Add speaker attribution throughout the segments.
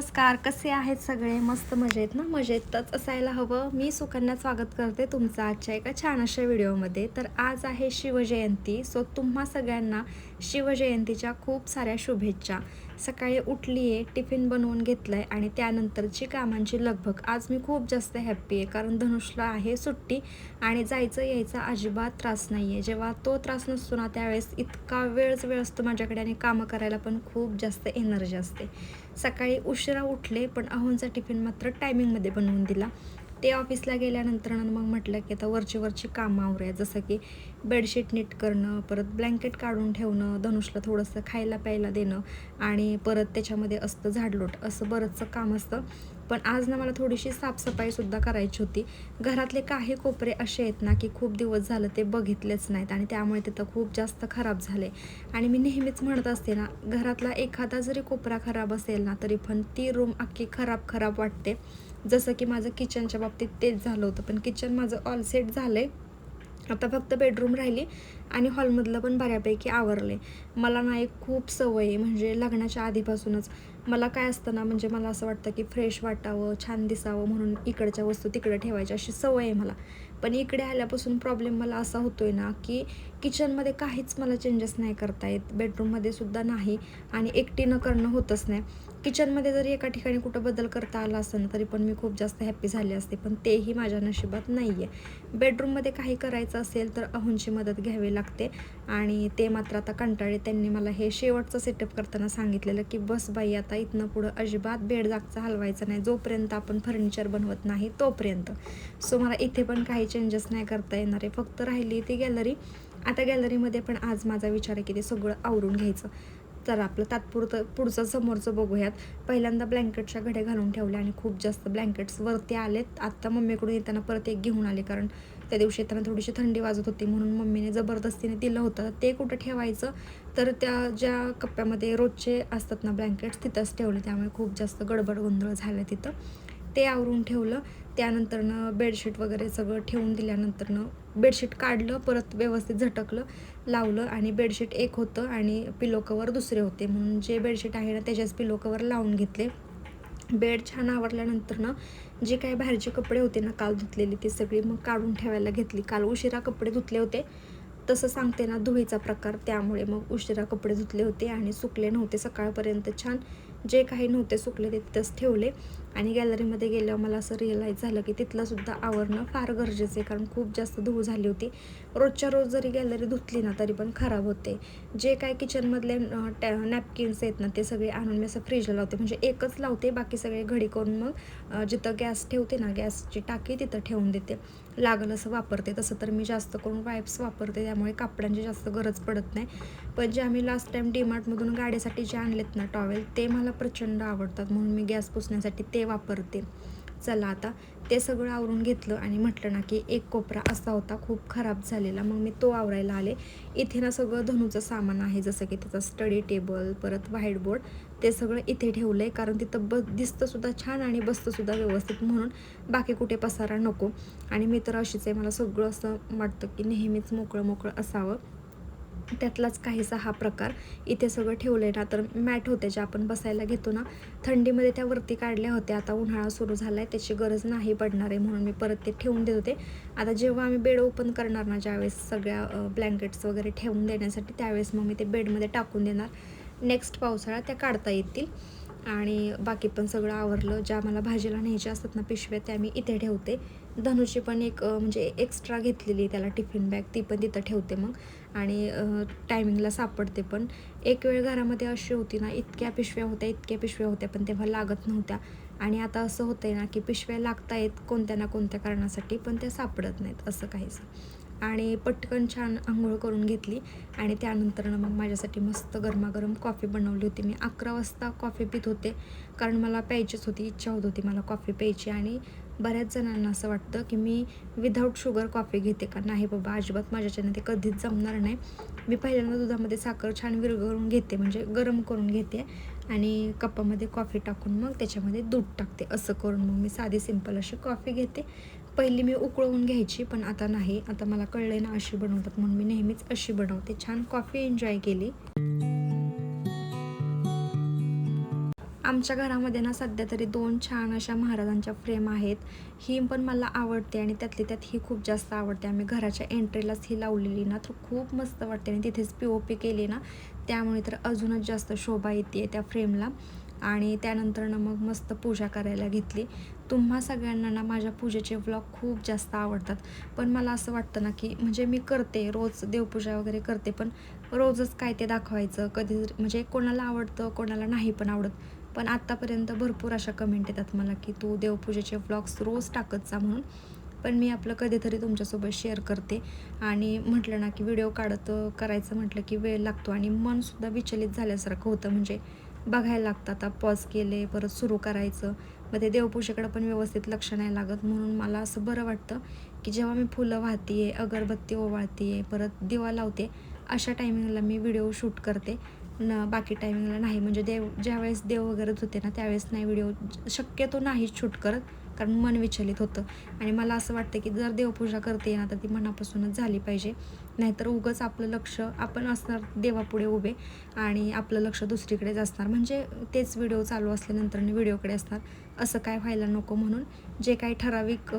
Speaker 1: नमस्कार, कसे आहेत सगळे? मस्त मजेत ना? मजेतच असायला हवं. मी सुकन्या स्वागत करते तुमचं आजच्या एका छान अशा व्हिडिओमध्ये. तर आज आहे शिवजयंती. सो तुम्हा सगळ्यांना शिवजयंतीच्या खूप साऱ्या शुभेच्छा. सकाळी उठली आहे, टिफिन बनवून घेतलं आहे आणि त्यानंतरची कामांची लगबग. आज मी खूप जास्त हॅप्पी आहे कारण धनुषला आहे सुट्टी आणि जायचं यायचा अजिबात त्रास नाही आहे. जेव्हा तो त्रास नसतो ना त्यावेळेस इतका वेळ असतो माझ्याकडे आणि कामं करायला पण खूप जास्त एनर्जी असते. सकाळी उशिरा उठले पण अहोंचा टिफिन मात्र टायमिंगमध्ये बनवून दिला. ते ऑफिसला गेल्यानंतर मग म्हटलं की आता वरची कामं आवरूया, जसं की बेडशीट नीट करणं, परत ब्लँकेट काढून ठेवणं, धनुषला थोडंसं खायला प्यायला देणं आणि परत त्याच्यामध्ये असतं झाडलोट, असं बरंचसं काम असतं. पण आज ना मला थोडीशी साफसफाईसुद्धा करायची होती. घरातले काही कोपरे असे आहेत ना की खूप दिवस झालं ते बघितलेच नाहीत आणि त्यामुळे तिथं खूप जास्त खराब झाले. आणि मी नेहमीच म्हणत असते ना, घरातला एखादा जरी कोपरा खराब असेल ना तरी पण ती रूम अख्खी खराब वाटते. जसं की माझं किचनच्या बाबतीत तेच झालं होतं. पण किचन माझं ऑल सेट झालं आहे. आता फक्त बेडरूम राहिली आणि हॉलमधलं पण बऱ्यापैकी आवरले. मला ना एक खूप सवय आहे, म्हणजे लग्नाच्या आधीपासूनच मला काय असतं ना, म्हणजे मला असं वाटतं की फ्रेश वाटावं, छान दिसावं म्हणून इकडच्या वस्तू तिकडे ठेवायच्या अशी सवय आहे मला. पण इकडे आल्यापासून प्रॉब्लेम मला असा होतो आहे ना की किचनमध्ये काहीच मला चेंजेस नाही करता येत, बेडरूममध्ये सुद्धा नाही आणि एकटीनं करणं होतच नाही. किचनमध्ये जरी एका ठिकाणी कुठं बदल करता आला असतं ना तरी पण मी खूप जास्त हॅप्पी झाले असते, पण तेही माझ्या नशिबात नाही आहे. बेडरूममध्ये काही करायचं असेल तर अहोंची मदत घ्यावी लागते आणि ते मात्र आता कंटाळे. त्यांनी मला हे शेवटचं सेटअप करताना सांगितलेलं की बस बाई, आता इथनं पुढं अजिबात बेड जागचा हलवायचा नाही जोपर्यंत आपण फर्निचर बनवत नाही तोपर्यंत. सो मला इथे पण काही चेंजेस नाही करता येणार आहे. फक्त राहिली ती गॅलरी. आता गॅलरीमध्ये पण आज माझा विचार आहे की ते सगळं आवरून घ्यायचं. तर आपलं तात्पुरतं पुढचं समोरचं बघूयात. पहिल्यांदा ब्लँकेटच्या घड्या घालून ठेवल्या आणि खूप जास्त ब्लँकेट्स वरती आलेत. आत्ता मम्मीकडून येताना परत एक घेऊन आले, कारण त्या दिवशी येताना थोडीशी थंडी वाजत होती म्हणून मम्मीने जबरदस्तीने दिलं होतं. ते कुठं ठेवायचं, तर त्या ज्या कप्प्यामध्ये रोजचे असतात ना ब्लँकेट्स तिथंच ठेवले, त्यामुळे खूप जास्त गडबड गोंधळ झालं तिथं. ते आवरून ठेवलं. त्यानंतरनं बेडशीट वगैरे सगळं ठेवून दिल्यानंतरनं बेडशीट काढलं, परत व्यवस्थित झटकलं, लावलं आणि बेडशीट एक होतं आणि पिलो कवर दुसरे होते म्हणून जे बेडशीट आहे ना त्याच्याच पिलो कवर लावून घेतले. बेड छान आवरल्यानंतरनं जे काही बाहेरचे कपडे होते ना काल धुतलेली ते सगळी मग काढून ठेवायला घेतली. काल उशिरा कपडे धुतले होते, तसं सांगते ना धुळीचा प्रकार, त्यामुळे मग उशिरा कपडे धुतले होते आणि सुकले नव्हते सकाळपर्यंत. छान जे काही नव्हते सुकले ते तिथंच ठेवले आणि गॅलरीमध्ये गेल्यावर मला असं रिअलाईज झालं की तिथलंसुद्धा आवरणं फार गरजेचं आहे, कारण खूप जास्त धूळ झाली होती. रोजच्या रोज जरी गॅलरी धुतली ना तरी पण खराब होते. जे काय किचनमधले नॅपकिन्स आहेत ना ते सगळे आणून मी असं फ्रीजला लावते, म्हणजे एकच लावते, बाकी सगळे घडी करून मग जिथं गॅस ठेवते ना गॅसची टाकी तिथं ठेवून देते. लागलं असं वापरते. तसं तर मी जास्त करून वाईप्स वापरते, त्यामुळे कापडांची जास्त गरज पडत नाही. पण जे आम्ही लास्ट टाईम डीमार्टमधून गाडीसाठी जे आणलेत ना टॉवेल, ते मला प्रचंड आवडतात म्हणून मी गॅस पुसण्यासाठी ते वापरते. चला आता ते सगळं आवरून घेतलं आणि म्हटलं ना की एक कोपरा असा होता खूप खराब झालेला, मग मी तो आवरायला आले. इथे ना सगळं धनुचं सामान आहे, जसं की त्याचा स्टडी टेबल, परत व्हाईट बोर्ड, ते सगळं इथे ठेवलं आहे, कारण तिथं दिसतंसुद्धा छान आणि बसतंसुद्धा व्यवस्थित, म्हणून बाकी कुठे पसारा नको. आणि मी तर अशीच आहे, मला सगळं असं वाटतं की नेहमीच मोकळं असावं. त्यातलाच काहीसा हा प्रकार इथे सगळं ठेवलं आहे ना. तर मॅट होते ज्या आपण बसायला घेतो ना, थंडीमध्ये त्या वरती काढल्या होत्या, आता उन्हाळा सुरू झाला आहे त्याची गरज नाही पडणार आहे म्हणून मी परत ते ठेवून देत होते. आता जेव्हा आम्ही बेड ओपन करणार ना ज्यावेळेस सगळ्या ब्लँकेट्स वगैरे ठेवून देण्यासाठी, त्यावेळेस मग मी ते बेडमध्ये टाकून देणार. नेक्स्ट पावसाळा त्या काढता येतील. आणि बाकी पण सगळं आवरलं. ज्या मला भाजीला न्यायच्या असतात ना पिशव्या, त्या मी इथे ठेवते. धनुची पण एक म्हणजे एक्स्ट्रा घेतलेली त्याला टिफिन बॅग, ती पण तिथं ठेवते मग. आणि टायमिंगला सापडते पण. एक वेळ घरामध्ये अशी होती ना, इतक्या पिशव्या होत्या पण तेव्हा लागत नव्हत्या. आणि आता असं होतं आहे ना की पिशव्या लागत आहेत कोणत्या ना कोणत्या कारणासाठी, पण त्या सापडत नाहीत असं काहीसं. आणि पटकन छान अंघोळ करून घेतली आणि त्यानंतरनं मग माझ्यासाठी मस्त गरमागरम कॉफी बनवली होती. मी 11 वाजता कॉफी पित होते, कारण मला प्यायचीच होती, इच्छा होत होती मला कॉफी प्यायची. आणि बऱ्याच जणांना असं वाटतं की मी विदाऊट शुगर कॉफी घेते का, नाही बाबा, अजिबात माझ्याच्यानं ते कधीच जमणार नाही. मी पहिल्यांदा दुधामध्ये साखर छान विरघळून घेते, म्हणजे गरम करून घेते आणि कपामध्ये कॉफी टाकून मग त्याच्यामध्ये दूध टाकते. असं करून मग मी साधी सिंपल अशी कॉफी घेते. पहिली मी उकळवून घ्यायची, पण आता नाही, आता मला कळलं ना अशी बनवतात म्हणून मी नेहमीच अशी बनवते. छान कॉफी एन्जॉय केली. आमच्या घरामध्ये ना सध्या तरी 2 छान अशा महाराजांच्या फ्रेम आहेत. ही पण मला आवडते आणि त्यातली त्यात ही खूप जास्त आवडते. आम्ही घराच्या एंट्रीलाच ही लावलेली ना तर खूप मस्त वाटते आणि तिथेच पी-ओ-पी केली ना त्यामुळे तर अजूनच जास्त शोभा येते त्या फ्रेमला. आणि त्यानंतरनं मग मस्त पूजा करायला घेतली. तुम्हा सगळ्यांना ना माझ्या पूजेचे व्लॉग खूप जास्त आवडतात. पण मला असं वाटतं ना की म्हणजे मी करते रोज देवपूजा वगैरे करते, पण रोजच काय ते दाखवायचं कधी म्हणजे कोणाला आवडतं कोणाला नाही पण आवडत. पण आत्तापर्यंत भरपूर अशा कमेंट येतात मला की तू देवपूजेचे व्लॉग्स रोज टाकत जा म्हणून. पण मी आपलं कधीतरी तुमच्यासोबत शेअर करते. आणि म्हटलं ना की व्हिडिओ करायचं म्हटलं की वेळ लागतो आणि मनसुद्धा विचलित झाल्यासारखं होतं. म्हणजे बघायला लागतं, आता पॉज केले परत सुरू करायचं, मग ते देवपूजेकडं पण व्यवस्थित लक्ष नाही लागत. म्हणून मला असं बरं वाटतं की जेव्हा मी फुलं वाहते, अगरबत्ती ओवाळते, परत दिवा लावते, अशा टायमिंगला मी व्हिडिओ शूट करते. बाकी टायमिंगला नाही. म्हणजे ज्यावेळेस देव वगैरे धुते ना त्यावेळेस नाही व्हिडिओ शक्यतो नाहीच शूट करत, कारण मन विचलित होतं. आणि मला असं वाटतं की जर देवपूजा करते ना तर ती मनापासूनच झाली पाहिजे. नाहीतर उगाच आपलं लक्ष आपण असणार देवापुढे उभे आणि आपलं लक्ष दुसरीकडेच असणार. म्हणजे तेच व्हिडिओ चालू असल्यानंतर व्हिडिओकडे असणार, असं काय व्हायला नको. म्हणून जे काही ठराविक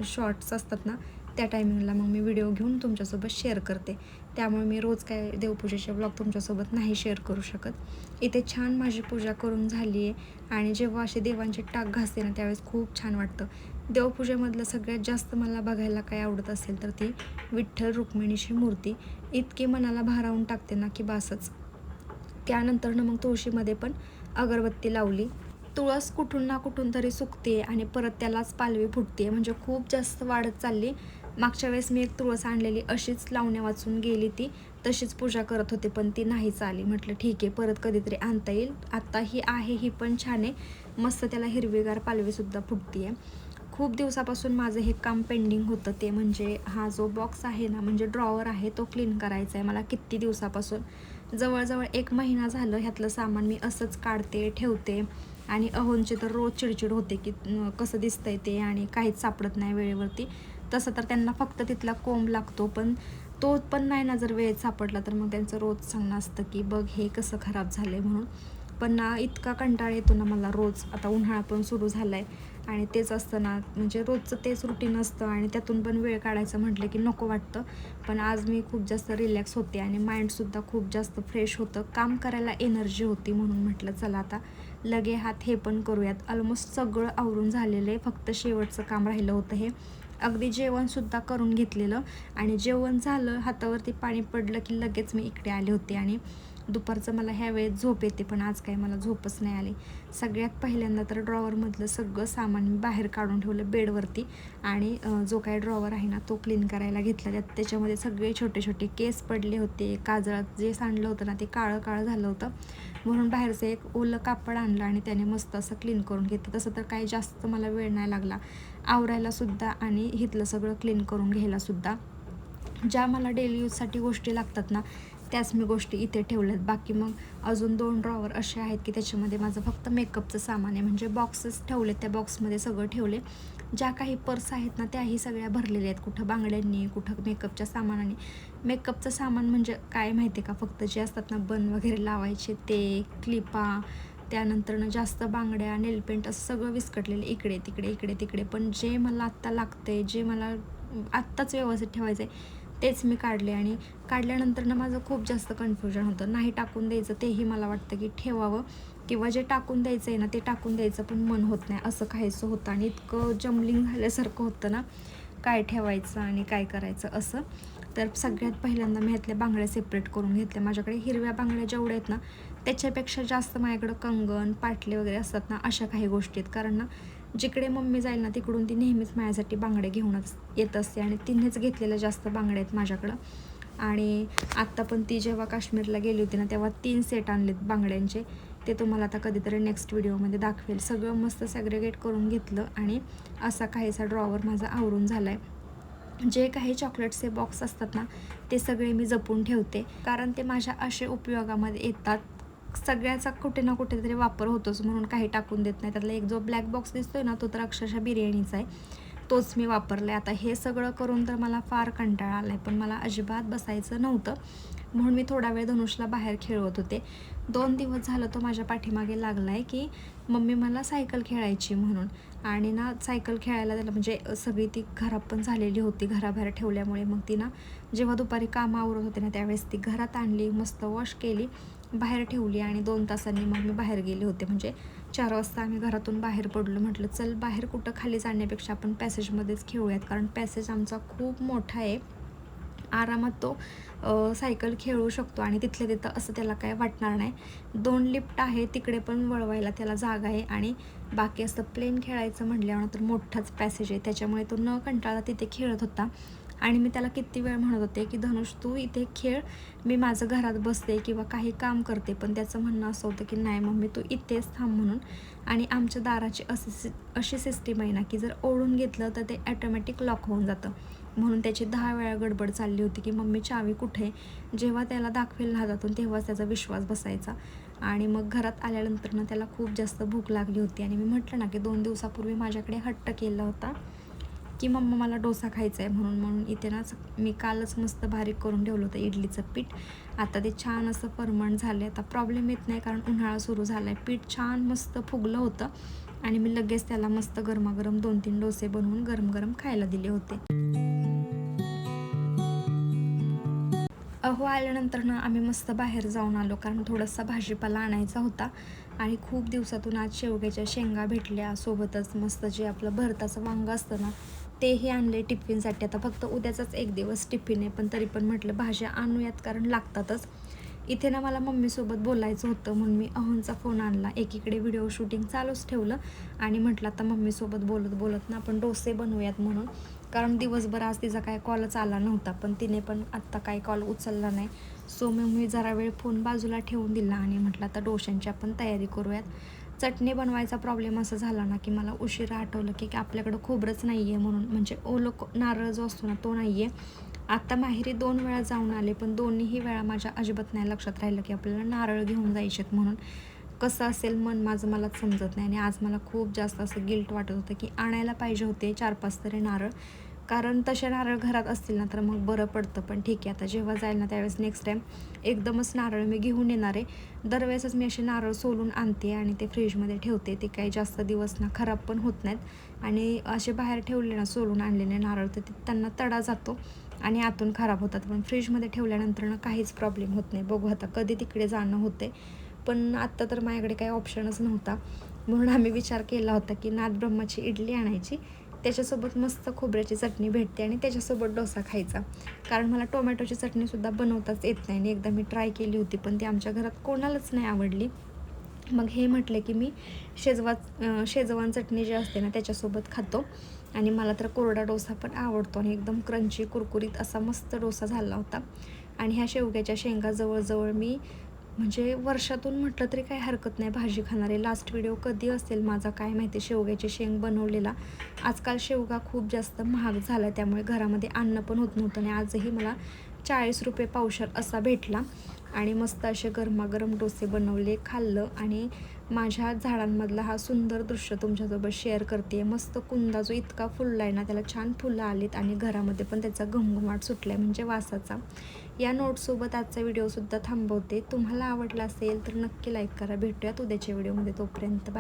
Speaker 1: शॉर्ट्स असतात ना त्या टायमिंगला मग मी व्हिडिओ घेऊन तुमच्यासोबत शेअर करते. त्यामुळे मी रोज काय देवपूजेचे व्लॉग तुमच्यासोबत नाही शेअर करू शकत. इथे छान माझी पूजा करून झाली आहे आणि जेव्हा असे देवांचे टाक घासते ना त्यावेळेस खूप छान वाटतं. देवपूजेमधलं सगळ्यात जास्त मला बघायला काय आवडत असेल तर ती विठ्ठल रुक्मिणीची मूर्ती इतकी मनाला भारावून टाकते ना की बासच. त्यानंतरनं मग तुळशीमध्ये पण अगरबत्ती लावली. तुळस कुठून ना कुठून तरी सुकते आणि परत त्यालाच पालवी फुटते, म्हणजे खूप जास्त वाढत चालली. मागच्या वेळेस मी एक तुळस आणलेली अशीच लावण्या वाचून गेली, ती तशीच पूजा करत होते पण ती नाहीच आली. म्हटलं ठीक आहे परत कधीतरी आणता येईल. आत्ता ही आहे, ही पण छान आहे, मस्त त्याला हिरवीगार पालवीसुद्धा फुटते आहे. खूप दिवसापासून माझं हे काम पेंडिंग होतं, ते म्हणजे हा जो बॉक्स आहे ना म्हणजे ड्रॉवर आहे तो क्लीन करायचा आहे मला किती दिवसापासून. जवळजवळ 1 महिना झालं ह्यातलं सामान मी असंच काढते ठेवते. आणि अहोंची तर रोज चिडचिड होते की कसं दिसतंय ते आणि काहीच सापडत नाही वेळेवरती. तसं तर त्यांना फक्त तिथला कोंब लागतो, पण तो पण नाही ना जर वेळेत सापडला तर मग त्यांचं रोज सांगणं असतं की बघ हे कसं खराब झालं आहे म्हणून. पण ना इतका कंटाळा येतो ना मला रोज, आता उन्हाळा पण सुरू झाला आहे आणि तेच असतं ना, म्हणजे रोजचं तेच रुटीन असतं आणि त्यातून पण वेळ काढायचं म्हटलं की नको वाटतं. पण आज मी खूप जास्त रिलॅक्स होते आणि माइंडसुद्धा खूप जास्त फ्रेश होतं, काम करायला एनर्जी होती. म्हणून म्हटलं चला आता लगे हात हे पण करूयात. ऑलमोस्ट सगळं आवरून झालेलं आहे, फक्त शेवटचं काम राहिलं होतं हे. अगदी जेवणसुद्धा करून घेतलेलं आणि जेवण झालं, हातावरती पाणी पडलं की लगेच मी इकडे आले होते. आणि दुपारचं मला ह्या वेळेत झोप येते पण आज काही मला झोपच नाही आली. सगळ्यात पहिल्यांदा तर ड्रॉवरमधलं सगळं सामान मी बाहेर काढून ठेवलं बेडवरती आणि जो काही ड्रॉवर आहे ना तो क्लीन करायला घेतला. त्याच्यामध्ये सगळे छोटे छोटे केस पडले होते, काजळात जे सांडलं होतं ना ते काळं काळं झालं होतं. म्हणून बाहेरचं एक ओलं कापड आणलं आणि त्याने मस्त असं क्लीन करून घेतलं. तसं तर काही जास्त मला वेळ नाही लागला आवरायलासुद्धा आणि इथलं सगळं क्लीन करून घ्यायलासुद्धा. ज्या मला डेली यूजसाठी गोष्टी लागतात ना त्याच मी गोष्टी इथे ठेवल्यात. बाकी मग अजून 2 ड्रॉवर असे आहेत की त्याच्यामध्ये माझं फक्त मेकअपचं सामान आहे, म्हणजे बॉक्सेस ठेवले, त्या बॉक्समध्ये सगळं ठेवले. ज्या काही पर्स आहेत ना त्याही सगळ्या भरलेल्या आहेत, कुठं बांगड्यांनी कुठं मेकअपच्या सामानाने. मेकअपचं सामान म्हणजे काय माहिती आहे का, फक्त जे असतात ना बन वगैरे लावायचे ते, क्लिपा, त्यानंतरनं जास्त बांगड्या, नेलपेंट असं सगळं विस्कटलेलं इकडे तिकडे इकडे तिकडे. पण जे मला आत्ता लागते, जे मला आत्ताच व्यवस्थित ठेवायचं आहे तेच मी काढले. आणि काढल्यानंतर ना माझं खूप जास्त कन्फ्युजन होतं, नाही टाकून द्यायचं तेही मला वाटतं की ठेवावं, किंवा जे टाकून द्यायचं आहे ना ते टाकून द्यायचं पण मन होत नाही, असं काहीसं होतं. आणि इतकं जमलिंग झाल्यासारखं होतं ना काय ठेवायचं आणि काय करायचं असं. तर सगळ्यात पहिल्यांदा मी ह्यातल्या बांगड्या सेपरेट करून घेतल्या. माझ्याकडे हिरव्या बांगड्या जेवढ्या आहेत ना त्याच्यापेक्षा जास्त माझ्याकडं कंगन, पाटले वगैरे असतात ना अशा काही गोष्टी आहेत. कारण ना जिकडे मम्मी जाईल ना तिकडून ती नेहमीच माझ्यासाठी बांगडे घेऊनच येत असते आणि तिनेच घेतलेल्या जास्त बांगड्या आहेत माझ्याकडं. आणि आत्ता पण ती जेव्हा काश्मीरला गेली होती ना तेव्हा 3 सेट आणलेत बांगड्यांचे, ते तुम्हाला आता कधीतरी नेक्स्ट व्हिडिओमध्ये दाखवेल. सगळं मस्त सॅग्रेगेट करून घेतलं आणि असा काहीसा ड्रॉवर माझा आवरून झाला आहे. जे काही चॉकलेट्सचे बॉक्स असतात ना ते सगळे मी जपून ठेवते, कारण ते माझ्या असे उपयोगामध्ये येतात. सगळ्याचा कुठे ना कुठेतरी वापर होतोच म्हणून काही टाकून देत नाही. त्यातला एक जो ब्लॅक बॉक्स दिसतोय ना तो तर अक्षरशः बिर्याणीचा आहे, तोच मी वापरला आहे. आता हे सगळं करून तर मला फार कंटाळा आला आहे, पण मला अजिबात बसायचं नव्हतं. म्हणून मी थोडा वेळ धनुषला बाहेर खेळवत होते. 2 दिवस झालं तो माझ्या पाठीमागे लागला आहे की मम्मी मला सायकल खेळायची म्हणून. आणि ना सायकल खेळायला त्याला म्हणजे सगळी ती खराब पण झालेली होती घराबाहेर ठेवल्यामुळे. मग ती ना जेव्हा दुपारी कामं आवरत होते ना त्यावेळेस ती घरात आणली, मस्त वॉश केली, बाहेर ठेवली आणि 2 तासांनी मग मी बाहेर गेले होते. म्हणजे 4 वाजता आम्ही घरातून बाहेर पडलो. म्हटलं चल बाहेर कुठं खाली जाण्यापेक्षा आपण पॅसेजमध्येच खेळूयात, कारण पॅसेज आमचा खूप मोठा आहे. आरामात तो सायकल खेळू शकतो आणि तिथल्या तिथं असं त्याला काय वाटणार नाही. 2 लिफ्ट आहे, तिकडे पण वळवायला त्याला जागा आहे आणि बाकी असं प्लेन खेळायचं म्हटल्यावर तर मोठाच पॅसेज आहे. त्याच्यामुळे तो न कंटाळता तिथे खेळत होता. आणि मी त्याला किती वेळ म्हणत होते की धनुष तू इथे खेळ, मी माझं घरात बसते किंवा काही काम करते, पण त्याचं म्हणणं असं होतं की नाही मम्मी तू इथेच थांब म्हणून. आणि आमच्या दाराची अशी सिस्टीम आहे ना की जर ओढून घेतलं तर ते ॲटोमॅटिक लॉक होऊन जातं. म्हणून त्याची 10 वेळा गडबड चालली होती की मम्मी चावी कुठे. जेव्हा त्याला दाखवेल हातातून तेव्हाच त्याचा विश्वास बसायचा. आणि मग घरात आल्यानंतर त्याला खूप जास्त भूक लागली होती आणि मी म्हटलं ना की 2 दिवसापूर्वी माझ्याकडे हट्ट केला होता की मम्मा मला डोसा खायचा आहे म्हणून इथे ना मी कालच मस्त बारीक करून ठेवलं होतं इडलीचं पीठ. आता ते छान असं फर्मंट झालं आहे. आता प्रॉब्लेम येत नाही कारण उन्हाळा सुरू झाला आहे. पीठ छान मस्त फुगलं होतं आणि मी लगेच त्याला मस्त गरमागरम 2-3 डोसे बनवून गरम गरम खायला दिले होते. आल्यानंतर ना आम्ही मस्त बाहेर जाऊन आलो कारण थोडासा भाजीपाला आणायचा होता. आणि खूप दिवसातून आज शेवग्याच्या शेंगा भेटल्या, सोबतच मस्त जे आपलं भरताचं वांगं असतं ना तेही आणले टिफिनसाठी. आता फक्त उद्याचाच एक दिवस टिफिन आहे, पण तरी पण म्हटलं भाज्या आणूयात कारण लागतातच. इथे ना मला मम्मीसोबत बोलायचं होतं म्हणून मी अहोंचा फोन आणला, एकीकडे व्हिडिओ शूटिंग चालूच ठेवलं आणि म्हटलं आता मम्मीसोबत बोलत बोलत ना आपण डोसे बनवूयात म्हणून. कारण दिवसभर आज तिचा काय कॉलच आला नव्हता, पण तिने पण आत्ता काही कॉल उचलला नाही. सो मग मी जरा वेळ फोन बाजूला ठेवून दिला आणि म्हटलं आता डोशांची आपण तयारी करूयात. चटणी बनवायचा प्रॉब्लेम असा झाला ना की मला उशिरा आठवलं की आपल्याकडं खोबरंच नाही आहे म्हणून, म्हणजे ओलं नारळ जो असतो ना तो नाही आहे. आत्ता माहेरी 2 वेळा जाऊन आले, पण दोन्हीही वेळा माझ्या अजिबात नाही लक्षात राहिलं की आपल्याला नारळ घेऊन जायचेत म्हणून. कसं असेल मन माझं मलाच समजत नाही. आणि आज मला खूप जास्त असं गिल्ट वाटत होतं की आणायला पाहिजे होते 4-5 तरी नारळ, कारण तसे नारळ घरात असतील ना तर मग बरं पडतं. पण ठीक आहे, आता जेव्हा जाईल ना त्यावेळेस नेक्स्ट टाईम एकदमच नारळ मी घेऊन येणार आहे. दरवेळेसच मी असे नारळ सोलून आणते आणि ते फ्रीजमध्ये ठेवते. ते काही जास्त दिवस ना खराब पण होत नाहीत आणि असे बाहेर ठेवले ना सोलून आणलेले नारळ तर त्यांना तडा जातो आणि आतून खराब होतात. पण फ्रीजमध्ये ठेवल्यानंतर ना काहीच प्रॉब्लेम होत नाही. बघू आता कधी तिकडे जाणं होते, पण आत्ता तर माझ्याकडे काही ऑप्शनच नव्हता. म्हणून आम्ही विचार केला होता की नाथब्रह्माची इडली आणायची, त्याच्यासोबत मस्त खोबऱ्याची चटणी भेटते आणि त्याच्यासोबत डोसा खायचा. कारण मला टोमॅटोची चटणीसुद्धा बनवताच येत नाही आणि एकदा मी ट्राय केली होती पण ती आमच्या घरात कोणालाच नाही आवडली. मग हे म्हटले की मी शेजवान चटणी जी असते ना त्याच्यासोबत खातो. आणि मला तर कोरडा डोसा पण आवडतो आणि एकदम क्रंची कुरकुरीत असा मस्त डोसा झाला होता. आणि ह्या शेवग्याच्या शेंगा जवळजवळ मी म्हणजे वर्षातून म्हटलं तरी काही हरकत नाही भाजी खाणारे. लास्ट व्हिडिओ कधी असेल माझा काय माहिती शेवग्याची शेंग बनवलेला. आजकाल शेवगा खूप जास्त महाग झाला त्यामुळे घरामध्ये अन्न पण होत नव्हतं आणि आजही मला 40 रुपये पावशेर असा भेटला. आणि मस्त असे गरमागरम डोसे बनवले, खाल्लं आणि माझ्या झाडांमधला हा सुंदर दृश्य तुमच्यासोबत शेअर करते. मस्त कुंदा जो इतका फुलला आहे ना त्याला छान फुलं आलीत आणि घरामध्ये पण त्याचा घमघमाट सुटला आहे म्हणजे वासाचा. या नोटसोबत आजचा व्हिडिओसुद्धा थांबवते. तुम्हाला आवडला असेल तर नक्की लाईक करा. भेटूयात उद्याच्या व्हिडिओमध्ये, तोपर्यंत बाय.